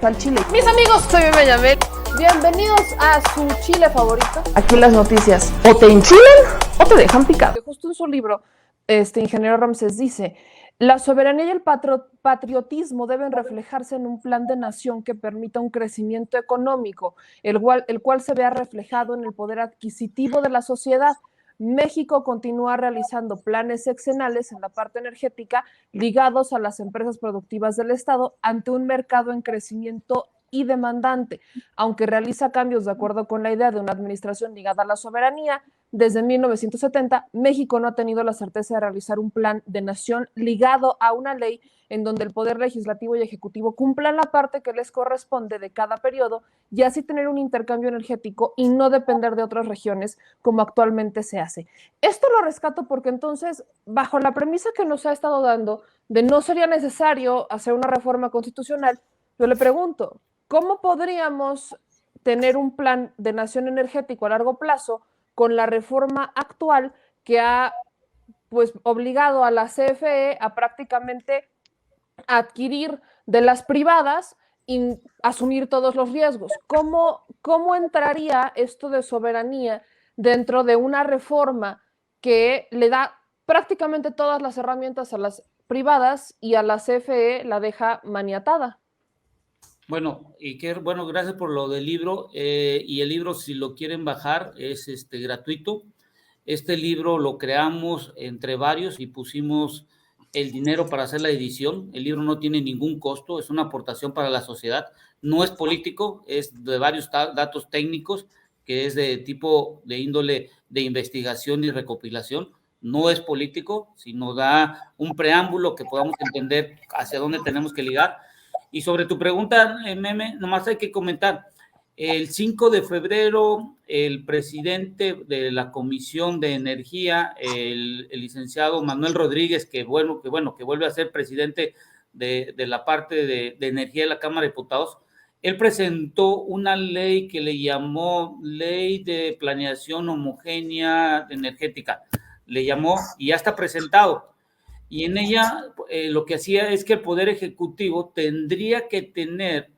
Al chile. Mis amigos, soy Meme Yamel. Bienvenidos a su chile favorito. Aquí las noticias o te enchilan o te dejan picado. Justo en su libro, ingeniero Ramsés dice: la soberanía y el patriotismo deben reflejarse en un plan de nación que permita un crecimiento económico, el cual se vea reflejado en el poder adquisitivo de la sociedad. México continúa realizando planes sexenales en la parte energética ligados a las empresas productivas del Estado ante un mercado en crecimiento y demandante. Aunque realiza cambios de acuerdo con la idea de una administración ligada a la soberanía, desde 1970 México no ha tenido la certeza de realizar un plan de nación ligado a una ley en donde el poder legislativo y ejecutivo cumplan la parte que les corresponde de cada periodo y así tener un intercambio energético y no depender de otras regiones como actualmente se hace. Esto lo rescato porque entonces, bajo la premisa que nos ha estado dando de no sería necesario hacer una reforma constitucional, yo le pregunto, ¿cómo podríamos tener un plan de nación energético a largo plazo con la reforma actual que ha pues obligado a la CFE a prácticamente adquirir de las privadas y asumir todos los riesgos? ¿Cómo entraría esto de soberanía dentro de una reforma que le da prácticamente todas las herramientas a las privadas y a la CFE la deja maniatada? Bueno, bueno, gracias por lo del libro. Y el libro, si lo quieren bajar, es gratuito. Este libro lo creamos entre varios y pusimos el dinero para hacer la edición. El libro no tiene ningún costo, es una aportación para la sociedad. No es político, es de varios datos técnicos, que es de tipo de índole de investigación y recopilación. No es político, sino da un preámbulo que podamos entender hacia dónde tenemos que ligar. Y sobre tu pregunta, Meme, nomás hay que comentar. El 5 de febrero, el presidente de la Comisión de Energía, el licenciado Manuel Rodríguez, que vuelve a ser presidente de la parte de energía de la Cámara de Diputados, él presentó una ley que le llamó Ley de Planeación Homogénea Energética. Le llamó y ya está presentado. Y en ella lo que hacía es que el Poder Ejecutivo tendría que tener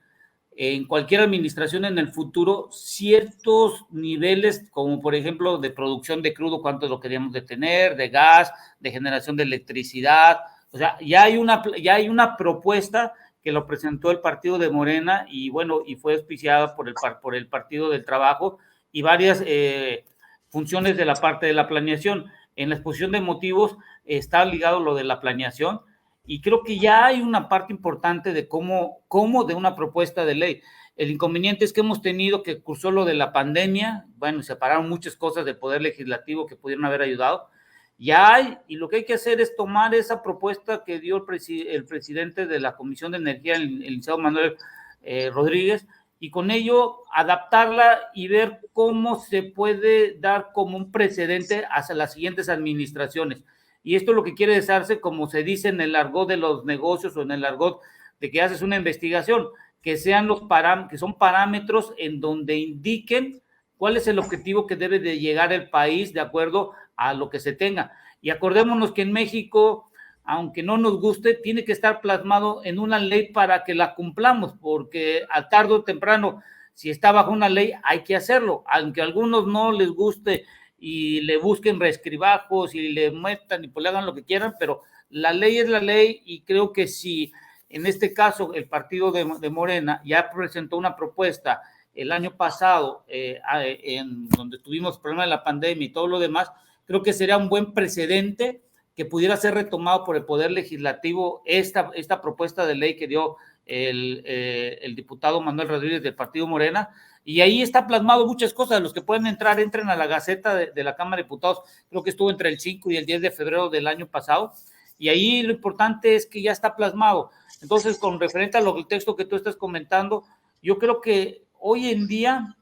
en cualquier administración en el futuro ciertos niveles, como por ejemplo de producción de crudo, cuánto lo queríamos de tener, de gas, de generación de electricidad. O sea, ya hay una propuesta que lo presentó el partido de Morena y bueno, y fue auspiciada por el Partido del Trabajo y varias funciones de la parte de la planeación. En la exposición de motivos está ligado lo de la planeación y creo que ya hay una parte importante de cómo de una propuesta de ley. El inconveniente es que hemos tenido que cursó lo de la pandemia, bueno, separaron muchas cosas del Poder Legislativo que pudieron haber ayudado. Ya hay, y lo que hay que hacer es tomar esa propuesta que dio el presidente de la Comisión de Energía, el licenciado Manuel Rodríguez, y con ello adaptarla y ver cómo se puede dar como un precedente hacia las siguientes administraciones. Y esto lo que quiere darse, como se dice en el argot de los negocios o en el argot de que haces una investigación, que sean que son parámetros en donde indiquen cuál es el objetivo que debe de llegar el país de acuerdo a lo que se tenga. Y acordémonos que en México, aunque no nos guste, tiene que estar plasmado en una ley para que la cumplamos, porque a tarde o temprano, si está bajo una ley, hay que hacerlo, aunque a algunos no les guste y le busquen reescribajos y le metan y pues le hagan lo que quieran, pero la ley es la ley y creo que si en este caso el partido de Morena ya presentó una propuesta el año pasado en donde tuvimos el problema de la pandemia y todo lo demás, creo que sería un buen precedente que pudiera ser retomado por el Poder Legislativo esta propuesta de ley que dio el diputado Manuel Rodríguez del Partido Morena, y ahí está plasmado muchas cosas. Los que pueden entren a la Gaceta de la Cámara de Diputados, creo que estuvo entre el 5 y el 10 de febrero del año pasado, y ahí lo importante es que ya está plasmado. Entonces, con referente a el texto que tú estás comentando, yo creo que hoy en día,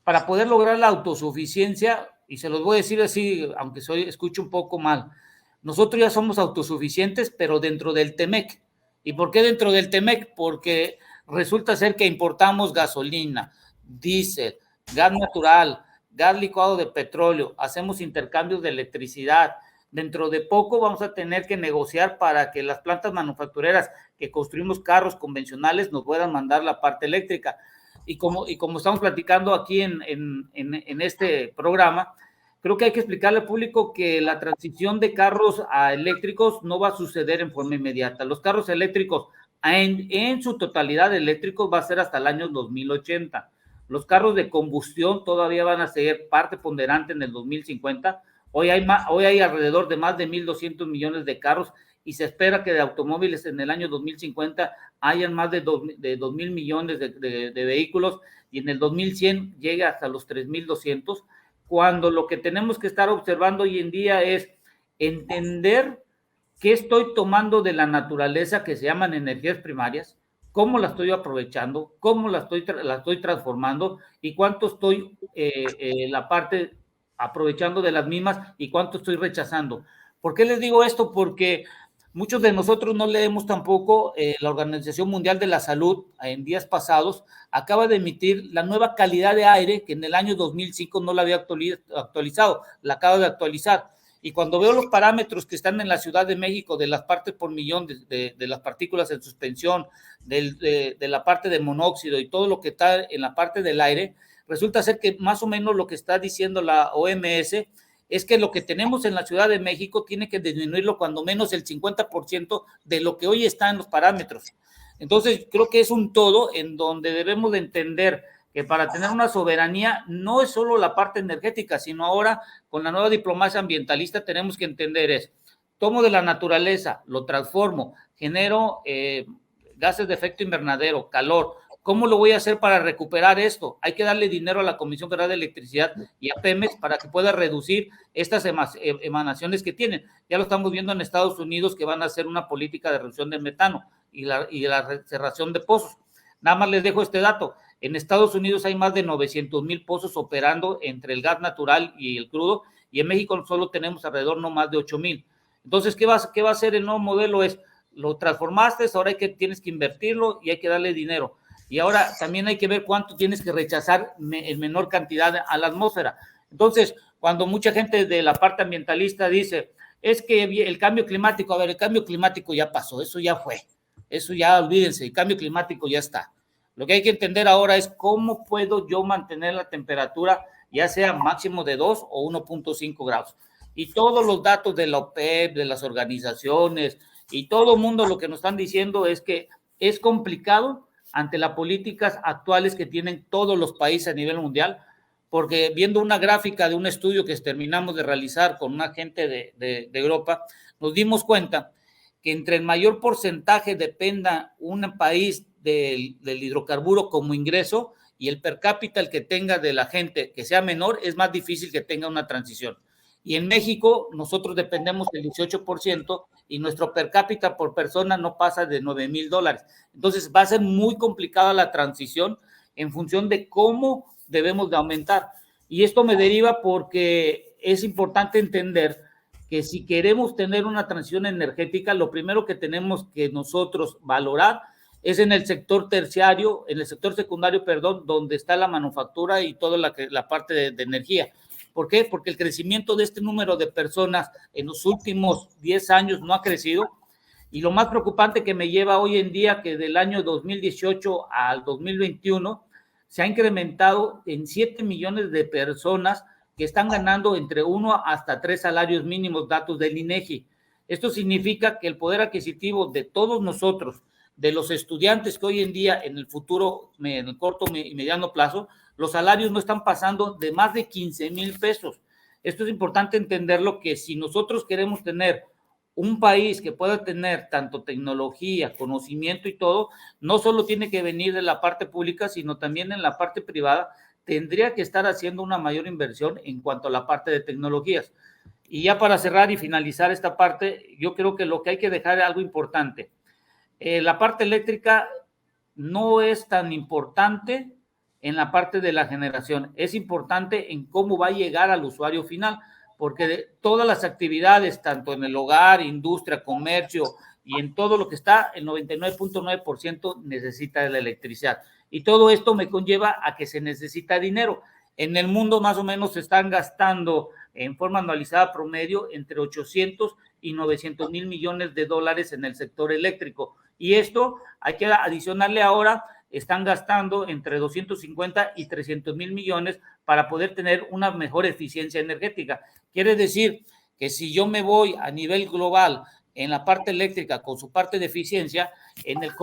para poder lograr la autosuficiencia, y se los voy a decir así, aunque escucho un poco mal, nosotros ya somos autosuficientes, pero dentro del TEMEC. ¿Y por qué dentro del TEMEC? Porque resulta ser que importamos gasolina, diésel, gas natural, gas licuado de petróleo, hacemos intercambios de electricidad, dentro de poco vamos a tener que negociar para que las plantas manufactureras que construimos carros convencionales nos puedan mandar la parte eléctrica. Y como estamos platicando aquí en este programa, creo que hay que explicarle al público que la transición de carros a eléctricos no va a suceder en forma inmediata. Los carros eléctricos en su totalidad eléctricos va a ser hasta el año 2080. Los carros de combustión todavía van a ser parte ponderante en el 2050. Hoy hay alrededor de más de 1.200 millones de carros y se espera que de automóviles en el año 2050 hayan más de 2.000 millones de vehículos y en el 2100 llegue hasta los 3.200, cuando lo que tenemos que estar observando hoy en día es entender qué estoy tomando de la naturaleza que se llaman energías primarias, cómo la estoy aprovechando, cómo la estoy transformando y cuánto estoy la parte aprovechando de las mismas y cuánto estoy rechazando. ¿Por qué les digo esto? Porque muchos de nosotros no leemos tampoco la Organización Mundial de la Salud en días pasados acaba de emitir la nueva calidad de aire que en el año 2005 no la había actualizado, la acaba de actualizar. Y cuando veo los parámetros que están en la Ciudad de México de las partes por millón de las partículas en suspensión, de la parte de monóxido y todo lo que está en la parte del aire, resulta ser que más o menos lo que está diciendo la OMS es que lo que tenemos en la Ciudad de México tiene que disminuirlo cuando menos el 50% de lo que hoy está en los parámetros. Entonces, creo que es un todo en donde debemos de entender que para tener una soberanía no es solo la parte energética, sino ahora con la nueva diplomacia ambientalista tenemos que entender es, tomo de la naturaleza, lo transformo, genero gases de efecto invernadero, calor. ¿Cómo lo voy a hacer para recuperar esto? Hay que darle dinero a la Comisión Federal de Electricidad y a Pemex para que pueda reducir estas emanaciones que tienen. Ya lo estamos viendo en Estados Unidos que van a hacer una política de reducción del metano y la cerración de pozos. Nada más les dejo este dato. En Estados Unidos hay más de 900,000 pozos operando entre el gas natural y el crudo, y en México solo tenemos alrededor no más de 8,000. Entonces, ¿qué va a hacer el nuevo modelo? Es, lo transformaste, ahora tienes que invertirlo y hay que darle dinero. Y ahora también hay que ver cuánto tienes que rechazar en menor cantidad a la atmósfera. Entonces, cuando mucha gente de la parte ambientalista dice, es que el cambio climático, a ver, el cambio climático ya pasó, eso ya fue, eso ya olvídense, el cambio climático ya está. Lo que hay que entender ahora es cómo puedo yo mantener la temperatura, ya sea máximo de 2 o 1.5 grados. Y todos los datos de la OPEP, de las organizaciones y todo el mundo lo que nos están diciendo es que es complicado ante las políticas actuales que tienen todos los países a nivel mundial, porque viendo una gráfica de un estudio que terminamos de realizar con una gente de Europa, nos dimos cuenta que entre el mayor porcentaje dependa un país del hidrocarburo como ingreso y el per cápita el que tenga de la gente que sea menor, es más difícil que tenga una transición. Y en México nosotros dependemos del 18% y nuestro per cápita por persona no pasa de $9,000. Entonces va a ser muy complicada la transición en función de cómo debemos de aumentar. Y esto me deriva porque es importante entender que si queremos tener una transición energética, lo primero que tenemos que nosotros valorar es en el sector terciario, en el sector secundario, perdón, donde está la manufactura y toda la parte de energía. ¿Por qué? Porque el crecimiento de este número de personas en los últimos 10 años no ha crecido. Y lo más preocupante que me lleva hoy en día, que del año 2018 al 2021 se ha incrementado en 7 millones de personas que están ganando entre 1 hasta 3 salarios mínimos, datos del INEGI. Esto significa que el poder adquisitivo de todos nosotros, de los estudiantes que hoy en día, en el futuro, en el corto y mediano plazo, los salarios no están pasando de más de 15,000 pesos. Esto es importante entenderlo, que si nosotros queremos tener un país que pueda tener tanto tecnología, conocimiento y todo, no solo tiene que venir de la parte pública, sino también en la parte privada, tendría que estar haciendo una mayor inversión en cuanto a la parte de tecnologías. Y ya para cerrar y finalizar esta parte, yo creo que lo que hay que dejar es algo importante. La parte eléctrica no es tan importante en la parte de la generación, es importante en cómo va a llegar al usuario final, porque todas las actividades, tanto en el hogar, industria, comercio y en todo lo que está, el 99.9% necesita de la electricidad. Y todo esto me conlleva a que se necesita dinero. En el mundo más o menos se están gastando en forma anualizada promedio entre 800 y 900 mil millones de dólares en el sector eléctrico. Y esto hay que adicionarle ahora, están gastando entre 250 y 300 mil millones para poder tener una mejor eficiencia energética. Quiere decir que si yo me voy a nivel global en la parte eléctrica con su parte de eficiencia, en el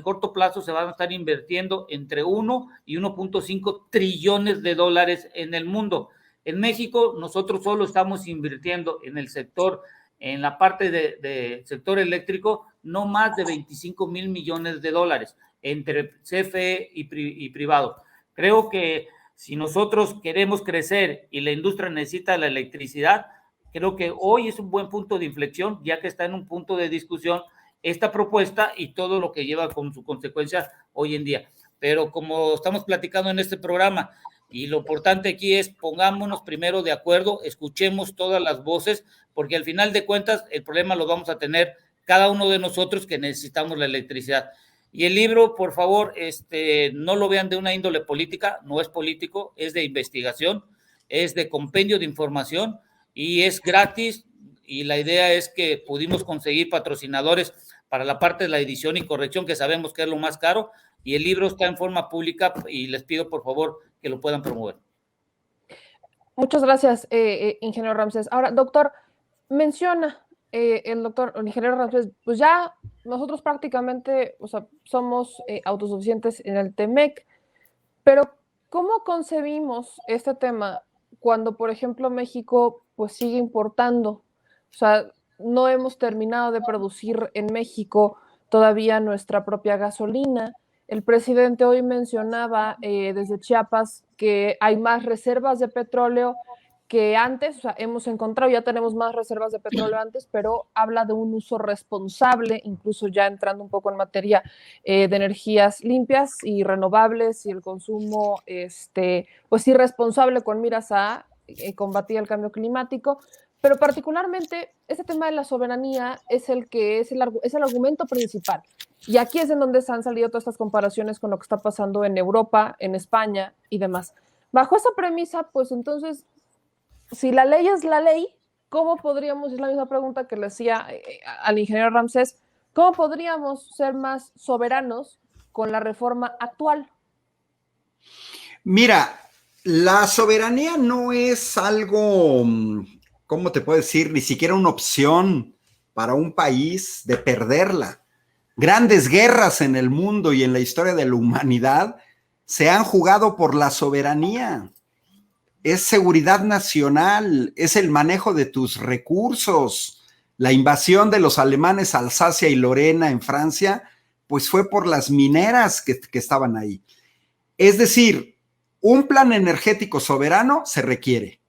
corto plazo se van a estar invirtiendo entre 1 y 1.5 trillones de dólares en el mundo. En México, nosotros solo estamos invirtiendo en el sector, en la parte de sector eléctrico, no más de 25 mil millones de dólares entre CFE y privado. Creo que si nosotros queremos crecer y la industria necesita la electricidad, creo que hoy es un buen punto de inflexión, ya que está en un punto de discusión esta propuesta y todo lo que lleva con su consecuencia hoy en día. Pero como estamos platicando en este programa, y lo importante aquí es pongámonos primero de acuerdo, escuchemos todas las voces, porque al final de cuentas el problema lo vamos a tener cada uno de nosotros que necesitamos la electricidad. Y el libro, por favor, no lo vean de una índole política, no es político, es de investigación, es de compendio de información y es gratis, y la idea es que pudimos conseguir patrocinadores para la parte de la edición y corrección, que sabemos que es lo más caro, y el libro está en forma pública y les pido por favor que lo puedan promover. Muchas gracias, ingeniero Ramsés. Ahora, doctor, menciona el ingeniero Ramsés, pues ya nosotros prácticamente, o sea, somos autosuficientes en el TEMEC, pero ¿cómo concebimos este tema cuando, por ejemplo, México pues sigue importando? O sea, no hemos terminado de producir en México todavía nuestra propia gasolina. El presidente hoy mencionaba desde Chiapas que hay más reservas de petróleo que antes, o sea, hemos encontrado, ya tenemos más reservas de petróleo antes, pero habla de un uso responsable, incluso ya entrando un poco en materia de energías limpias y renovables y el consumo, pues irresponsable con miras a combatir el cambio climático. Pero particularmente, este tema de la soberanía es el que es el argumento principal. Y aquí es en donde se han salido todas estas comparaciones con lo que está pasando en Europa, en España y demás. Bajo esa premisa, pues entonces, si la ley es la ley, ¿cómo podríamos, es la misma pregunta que le hacía al ingeniero Ramsés, cómo podríamos ser más soberanos con la reforma actual? Mira, la soberanía no es algo, ¿cómo te puedo decir? Ni siquiera una opción para un país de perderla. Grandes guerras en el mundo y en la historia de la humanidad se han jugado por la soberanía. Es seguridad nacional, es el manejo de tus recursos. La invasión de los alemanes a Alsacia y Lorena en Francia, pues fue por las mineras que estaban ahí. Es decir, un plan energético soberano se requiere,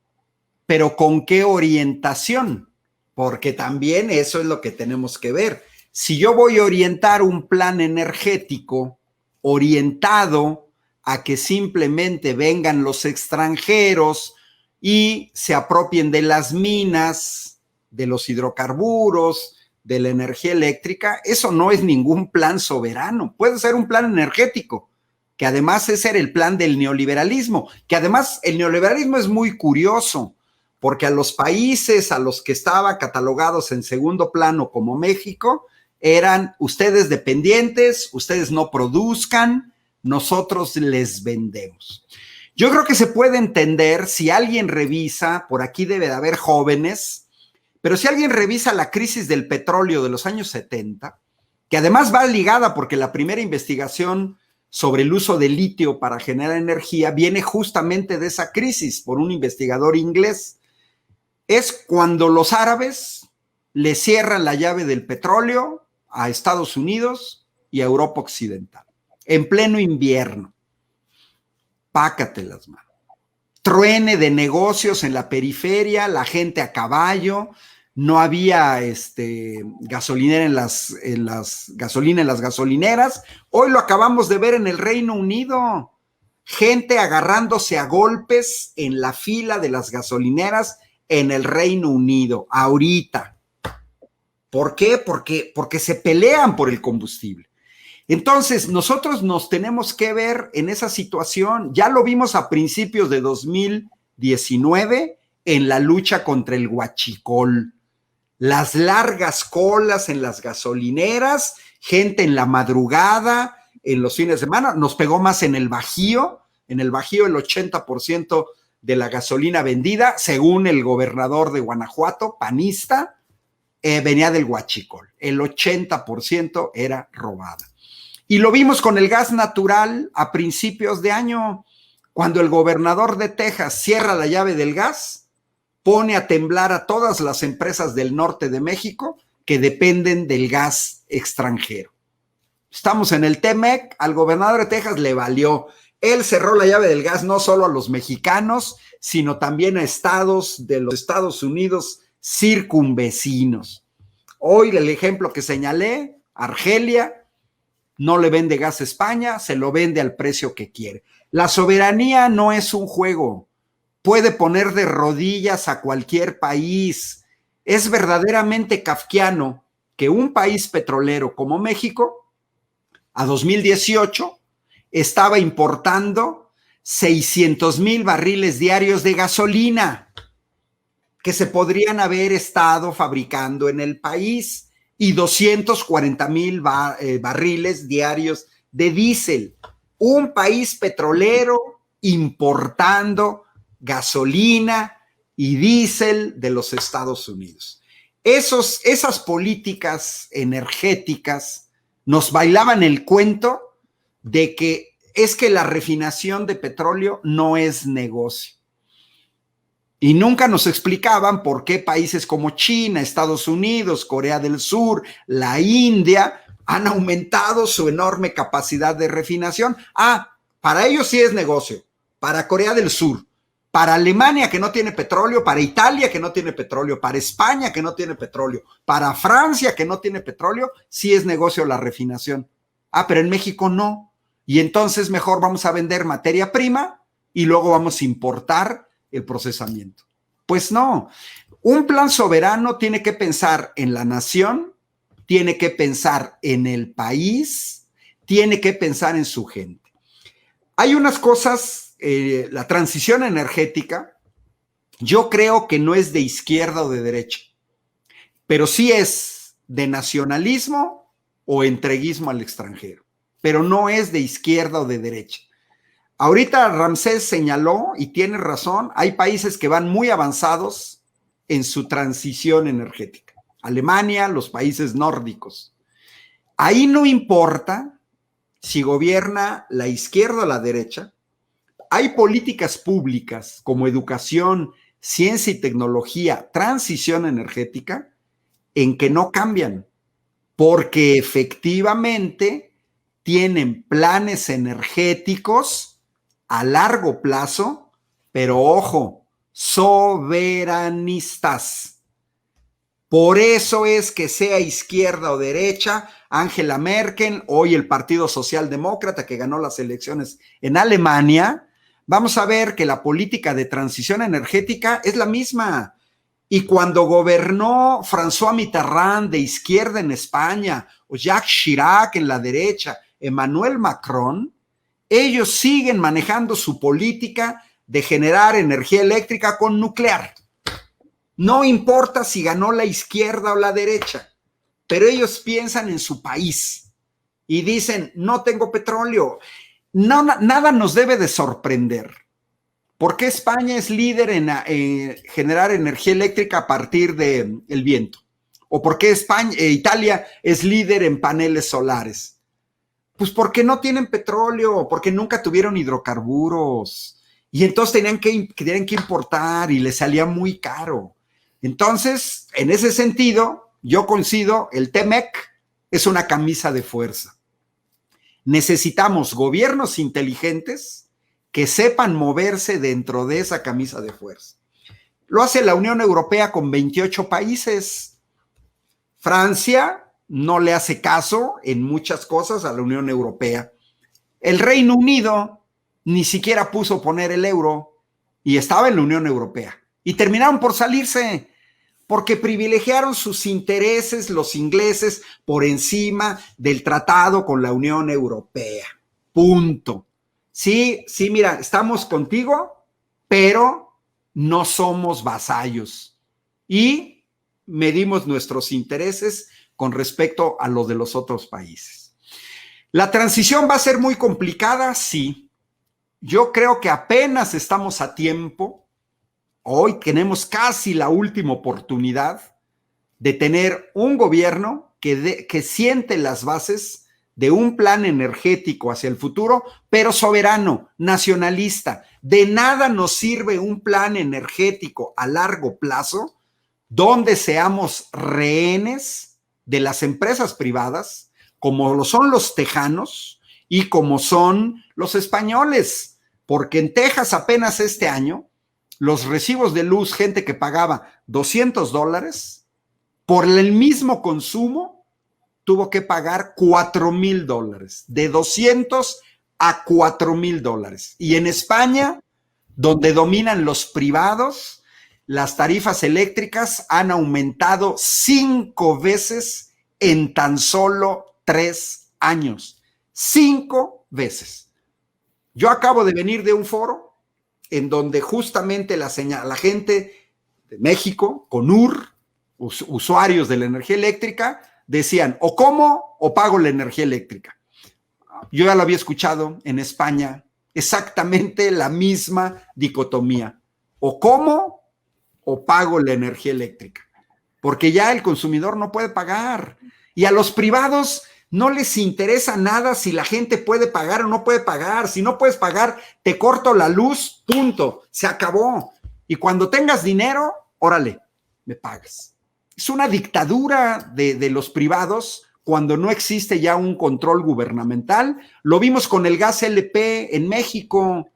pero ¿con qué orientación? Porque también eso es lo que tenemos que ver. Si yo voy a orientar un plan energético orientado a que simplemente vengan los extranjeros y se apropien de las minas, de los hidrocarburos, de la energía eléctrica, eso no es ningún plan soberano. Puede ser un plan energético, que además ese era el plan del neoliberalismo, que además el neoliberalismo es muy curioso, porque a los países a los que estaban catalogados en segundo plano como México, eran ustedes dependientes, ustedes no produzcan, nosotros les vendemos. Yo creo que se puede entender si alguien revisa, por aquí debe de haber jóvenes, pero si alguien revisa la crisis del petróleo de los años 70, que además va ligada porque la primera investigación sobre el uso de litio para generar energía viene justamente de esa crisis por un investigador inglés, es cuando los árabes le cierran la llave del petróleo a Estados Unidos y a Europa Occidental, en pleno invierno. Pácatelas, mano. Truene de negocios en la periferia, la gente a caballo, no había gasolinera en las gasolineras. Hoy lo acabamos de ver en el Reino Unido. Gente agarrándose a golpes en la fila de las gasolineras en el Reino Unido, ahorita. ¿Por qué? Porque se pelean por el combustible. Entonces, nosotros nos tenemos que ver en esa situación. Ya lo vimos a principios de 2019 en la lucha contra el huachicol. Las largas colas en las gasolineras, gente en la madrugada, en los fines de semana, nos pegó más en el Bajío. En el Bajío el 80% de la gasolina vendida, según el gobernador de Guanajuato, panista, venía del huachicol. El 80% era robada. Y lo vimos con el gas natural a principios de año, cuando el gobernador de Texas cierra la llave del gas, pone a temblar a todas las empresas del norte de México que dependen del gas extranjero. Estamos en el TEMEC, al gobernador de Texas le valió. Él cerró la llave del gas no solo a los mexicanos, sino también a estados de los Estados Unidos circunvecinos. Hoy el ejemplo que señalé, Argelia, no le vende gas a España, se lo vende al precio que quiere. La soberanía no es un juego. Puede poner de rodillas a cualquier país. Es verdaderamente kafkiano que un país petrolero como México, a 2018, estaba importando 600,000 barriles diarios de gasolina que se podrían haber estado fabricando en el país y 240,000 barriles diarios de diésel. Un país petrolero importando gasolina y diésel de los Estados Unidos. Esas políticas energéticas nos bailaban el cuento de que es que la refinación de petróleo no es negocio. Y nunca nos explicaban por qué países como China, Estados Unidos, Corea del Sur, la India han aumentado su enorme capacidad de refinación. Para ellos sí es negocio. Para Corea del Sur, para Alemania que no tiene petróleo, para Italia que no tiene petróleo, para España que no tiene petróleo, para Francia que no tiene petróleo, sí es negocio la refinación. Pero en México no. Y entonces mejor vamos a vender materia prima y luego vamos a importar el procesamiento. Pues no, un plan soberano tiene que pensar en la nación, tiene que pensar en el país, tiene que pensar en su gente. Hay unas cosas, la transición energética, yo creo que no es de izquierda o de derecha, pero sí es de nacionalismo o entreguismo al extranjero, pero no es de izquierda o de derecha. Ahorita Ramsés señaló, y tiene razón, hay países que van muy avanzados en su transición energética. Alemania, los países nórdicos. Ahí no importa si gobierna la izquierda o la derecha. Hay políticas públicas como educación, ciencia y tecnología, transición energética, en que no cambian, porque efectivamente tienen planes energéticos a largo plazo, pero ojo, soberanistas. Por eso es que sea izquierda o derecha, Angela Merkel, hoy el Partido Socialdemócrata que ganó las elecciones en Alemania, vamos a ver que la política de transición energética es la misma. Y cuando gobernó François Mitterrand de izquierda en España, o Jacques Chirac en la derecha, Emmanuel Macron, ellos siguen manejando su política de generar energía eléctrica con nuclear. No importa si ganó la izquierda o la derecha, pero ellos piensan en su país y dicen, no tengo petróleo. No, nada nos debe de sorprender. ¿Por qué España es líder en generar energía eléctrica a partir del viento? ¿O por qué Italia es líder en paneles solares? Pues porque no tienen petróleo, porque nunca tuvieron hidrocarburos. Y entonces tenían que importar y les salía muy caro. Entonces, en ese sentido, yo coincido, el TEMEC es una camisa de fuerza. Necesitamos gobiernos inteligentes que sepan moverse dentro de esa camisa de fuerza. Lo hace la Unión Europea con 28 países. Francia no le hace caso en muchas cosas a la Unión Europea. El Reino Unido ni siquiera puso poner el euro y estaba en la Unión Europea. Y terminaron por salirse porque privilegiaron sus intereses los ingleses por encima del tratado con la Unión Europea. Punto. Sí, sí, mira, estamos contigo, pero no somos vasallos y medimos nuestros intereses con respecto a los de los otros países. ¿La transición va a ser muy complicada? Sí. Yo creo que apenas estamos a tiempo. Hoy tenemos casi la última oportunidad de tener un gobierno que siente las bases de un plan energético hacia el futuro, pero soberano, nacionalista. De nada nos sirve un plan energético a largo plazo donde seamos rehenes de las empresas privadas, como lo son los tejanos y como son los españoles, porque en Texas apenas este año los recibos de luz, gente que pagaba $200 por el mismo consumo, tuvo que pagar $4,000, de 200 a $4,000. Y en España, donde dominan los privados, las tarifas eléctricas han aumentado 5 veces en tan solo 3 años. 5 veces. Yo acabo de venir de un foro en donde justamente la gente de México, CONUR, usuarios de la energía eléctrica, decían, o como o pago la energía eléctrica. Yo ya lo había escuchado en España, exactamente la misma dicotomía. O como o pago la energía eléctrica. Porque ya el consumidor no puede pagar. Y a los privados no les interesa nada si la gente puede pagar o no puede pagar. Si no puedes pagar, te corto la luz, punto. Se acabó. Y cuando tengas dinero, órale, me pagas. Es una dictadura de los privados cuando no existe ya un control gubernamental. Lo vimos con el gas LP en México.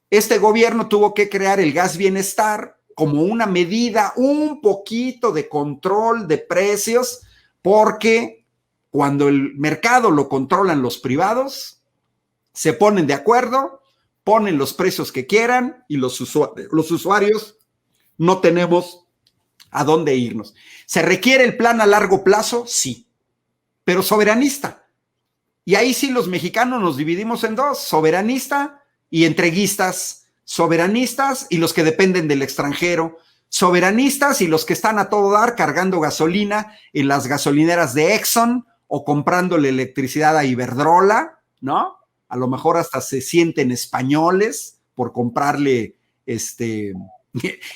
Este gobierno tuvo que crear el gas bienestar como una medida, un poquito de control de precios, porque cuando el mercado lo controlan los privados, se ponen de acuerdo, ponen los precios que quieran y los usuarios no tenemos a dónde irnos. ¿Se requiere el plan a largo plazo? Sí, pero soberanista. Y ahí sí los mexicanos nos dividimos en dos, soberanista y entreguistas, soberanistas y los que dependen del extranjero, soberanistas y los que están a todo dar cargando gasolina en las gasolineras de Exxon o comprándole electricidad a Iberdrola, ¿no? A lo mejor hasta se sienten españoles por comprarle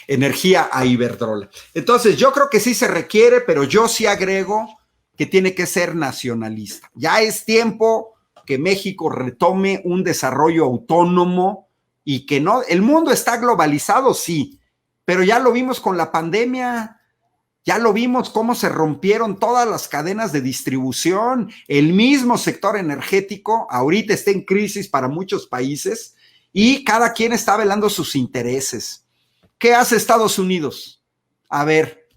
energía a Iberdrola. Entonces, yo creo que sí se requiere, pero yo sí agrego que tiene que ser nacionalista. Ya es tiempo que México retome un desarrollo autónomo y que no, el mundo está globalizado, sí, pero ya lo vimos con la pandemia, ya lo vimos cómo se rompieron todas las cadenas de distribución, el mismo sector energético ahorita está en crisis para muchos países y cada quien está velando sus intereses. ¿Qué hace Estados Unidos? A ver,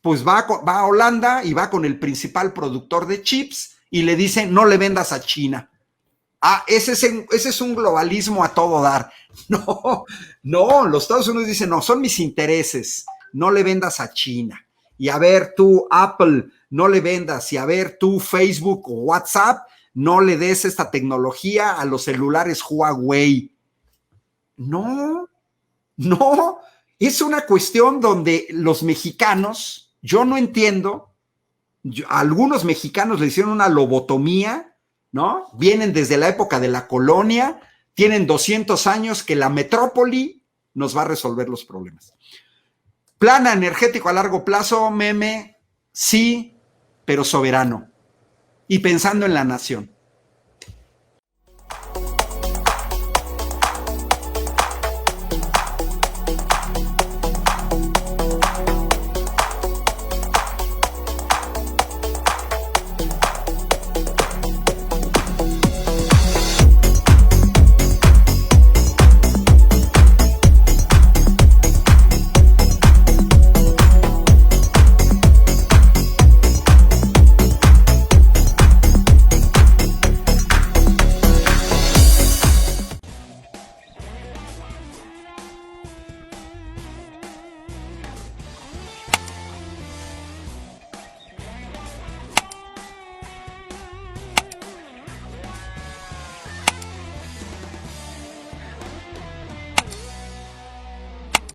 pues va a Holanda y va con el principal productor de chips y le dice, no le vendas a China. Ah, ese es un globalismo a todo dar. No, los Estados Unidos dicen, no, son mis intereses, no le vendas a China. Y a ver, tú, Apple, no le vendas. Y a ver, tú, Facebook o WhatsApp, no le des esta tecnología a los celulares Huawei. No, es una cuestión donde los mexicanos, yo no entiendo, a algunos mexicanos le hicieron una lobotomía, ¿no? Vienen desde la época de la colonia, tienen 200 años que la metrópoli nos va a resolver los problemas. Plan energético a largo plazo, meme, sí, pero soberano y pensando en la nación.